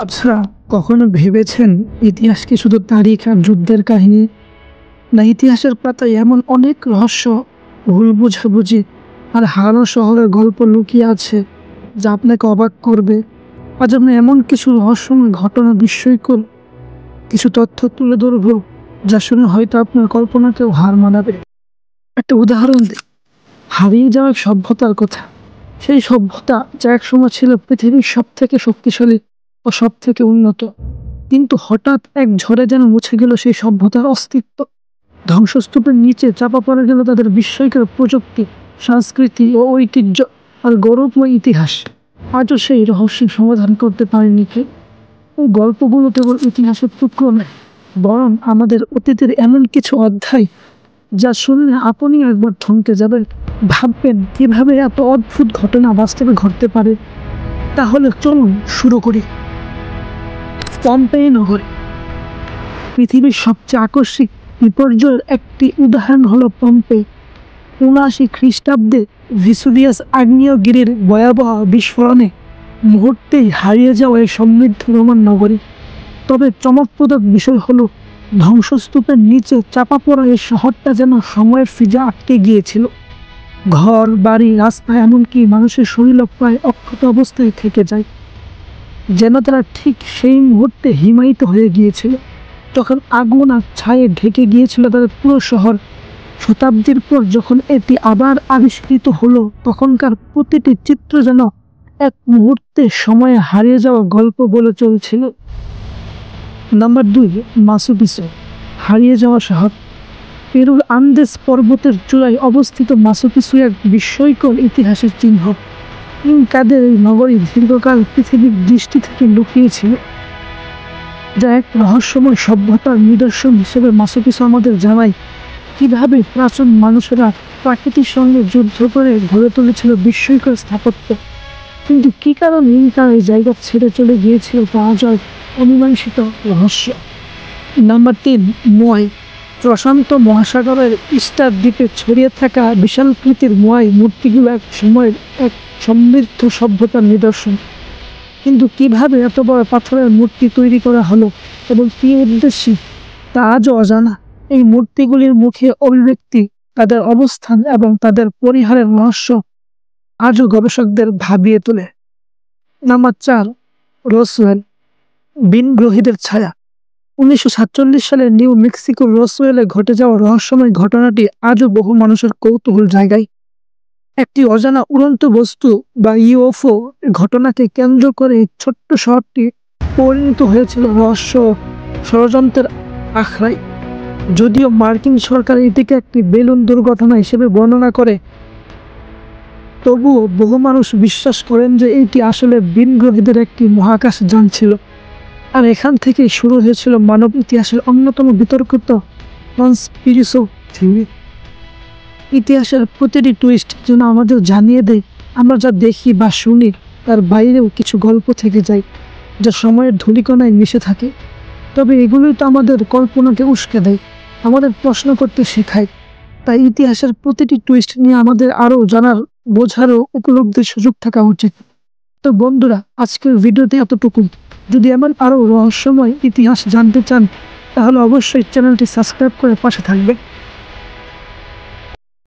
আপনারা কখনো ভেবেছেন ইতিহাস কি শুধু তারিখ আর যুদ্ধের কাহিনী? না, ইতিহাসের পাতায় এমন অনেক রহস্য, ভুল বোঝাবুঝি আর হারানো শহরের গল্প লুকিয়ে আছে যা আপনাকে অবাক করবে। আজ আমরা এমন কিছু রহস্যময় ঘটনা, বিস্ময়কর কিছু তথ্য তুলে ধরব যা শুনে হয়তো আপনার কল্পনাকেও হার মানাবে। একটা উদাহরণ দিই, হারিয়ে যাওয়া এক সভ্যতার কথা। সেই সভ্যতা যা একসময় ছিল পৃথিবীর সব থেকে শক্তিশালী ও সব থেকে উন্নত, কিন্তু হঠাৎ এক ঝড়ে যেন মুছে গেল সেই সভ্যতার অস্তিত্ব। ধ্বংসস্তূপের নিচে চাপা পড়ে গেল তাদের বিস্ময়কর প্রযুক্তি, সংস্কৃতি ও ঐতিহ্য আর গৌরবময় ইতিহাস। আজও সেই রহস্যের সমাধান করতে পারেনি কেউ। এই গল্পগুলো কেবল ইতিহাসের টুকরো নয়, বরং আমাদের অতীতের এমন কিছু অধ্যায় যা শুনলে আপনি একবার থমকে যাবেন, ভাববেন কিভাবে এত অদ্ভুত ঘটনা বাস্তবে ঘটতে পারে। তাহলে চলুন শুরু করি। পম্পেই নগরী। পৃথিবীর সবচেয়ে আকস্মিক বিপর্যয়ের একটি উদাহরণ হলো পম্পে। ৭৯ খ্রিস্টাব্দে ভিসুভিয়াস আগ্নেয়গিরির ভয়াবহ বিস্ফোরণে মুহূর্তেই হারিয়ে যাওয়া এই সমৃদ্ধ রোমান নগরী। তবে চমকপ্রদ বিষয় হলো, ধ্বংসস্তূপের নিচে চাপা পড়া এই শহরটা যেন সময়ের ফিজা আটকে গিয়েছিল। ঘর বাড়ি, রাস্তা, এমনকি মানুষের শরীরও প্রায় অক্ষত অবস্থায় থেকে যায়, যেন তারা ঠিক সেই মুহূর্তে হিমায়িত হয়ে গিয়েছিল যখন আগুন আর ছায়ে ঢেকে গিয়েছিল তাদের পুরো শহর। শতাব্দীর পর যখন এটি আবার আবিষ্কৃত হলো, তখনকার প্রতিটি চিত্র যেন এক মুহূর্তে সময়ে হারিয়ে যাওয়া গল্প বলে চলছিল। নাম্বার ২, মাচু পিছু। হারিয়ে যাওয়া শহর। পেরুর আন্দেস পর্বতের চূড়ায় অবস্থিত মাচু পিছু এক বিস্ময়কর ইতিহাসের চিহ্ন। ইনকাদের এই নগরী দীর্ঘকাল পৃথিবীর দৃষ্টি থেকে লুকিয়েছিল, যা এক রহস্যময় সভ্যতার নিদর্শন হিসেবে মাচু পিছু আমাদের জানায় কিভাবে প্রাচীন মানুষেরা প্রাকৃতির সঙ্গে যুদ্ধ করে গড়ে তুলেছিল বিস্ময়কর স্থাপত্য। কিন্তু কি কারণে ইনকারা এই জায়গা ছেড়ে চলে গিয়েছিল তা আজ আর অমীমাংসিত রহস্য। নাম্বার ৩, মোয়াই। প্রশান্ত মহাসাগরের ইস্টার দ্বীপে ছড়িয়ে থাকা বিশালকৃতির মোয়াই মূর্তিগুলো এক সময়ের এক সমৃদ্ধ সভ্যতার নিদর্শন। কিন্তু কিভাবে এত বড় পাথরের মূর্তি তৈরি করা হলো এবং কী উদ্দেশ্যে তা আজও অজানা। এই মূর্তিগুলির মুখে অভিব্যক্তি, তাদের অবস্থান এবং তাদের পরিহারের রহস্য আজও গবেষকদের ভাবিয়ে তোলে। Number ৪, Roswell. বিনগ্রহীদের ছায়া। ১৯৪৭ সালে নিউ মেক্সিকোর রসওয়েলে ঘটে যাওয়া রহস্যময় ঘটনাটি আজও বহু মানুষের কৌতূহল জায়গায়। একটি অজানা উড়ন্ত বস্তু বা ইউএফও ঘটনাকে কেন্দ্র করে ছোট্ট শহরটি পরিণত হয়েছিল রহস্য ষড়যন্ত্রের আখড়ায়। যদিও মার্কিন সরকার এটিকে একটি বেলুন দুর্ঘটনা হিসেবে বর্ণনা করে, তবুও বহু মানুষ বিশ্বাস করেন যে এটি আসলে বিনগ্রহীদের একটি মহাকাশ যান ছিল। আর এখান থেকেই শুরু হয়েছিল মানব ইতিহাসের অন্যতম বিতর্কিত কনস্পিরেসি থিওরি। ইতিহাসের প্রতিটি টুইস্ট যেন আমাদের জানিয়ে দেয় আমরা যা দেখি বা শুনি তার বাইরেও কিছু গল্প থেকে যায় যা সময়ের ধূলিকণায় মিশে থাকে। তবে এগুলোই তো আমাদের কল্পনাকে উস্কে দেয়, আমাদের প্রশ্ন করতে শেখায়। তাই ইতিহাসের প্রতিটি টুইস্ট নিয়ে আমাদের আরও জানার, বোঝারও, উপলব্ধির সুযোগ থাকা উচিত। তো বন্ধুরা, আজকের ভিডিওতে এতটুকু। যদি এমন আরও রহস্যময় ইতিহাস জানতে চান তাহলে অবশ্যই চ্যানেলটি সাবস্ক্রাইব করে পাশে থাকবে।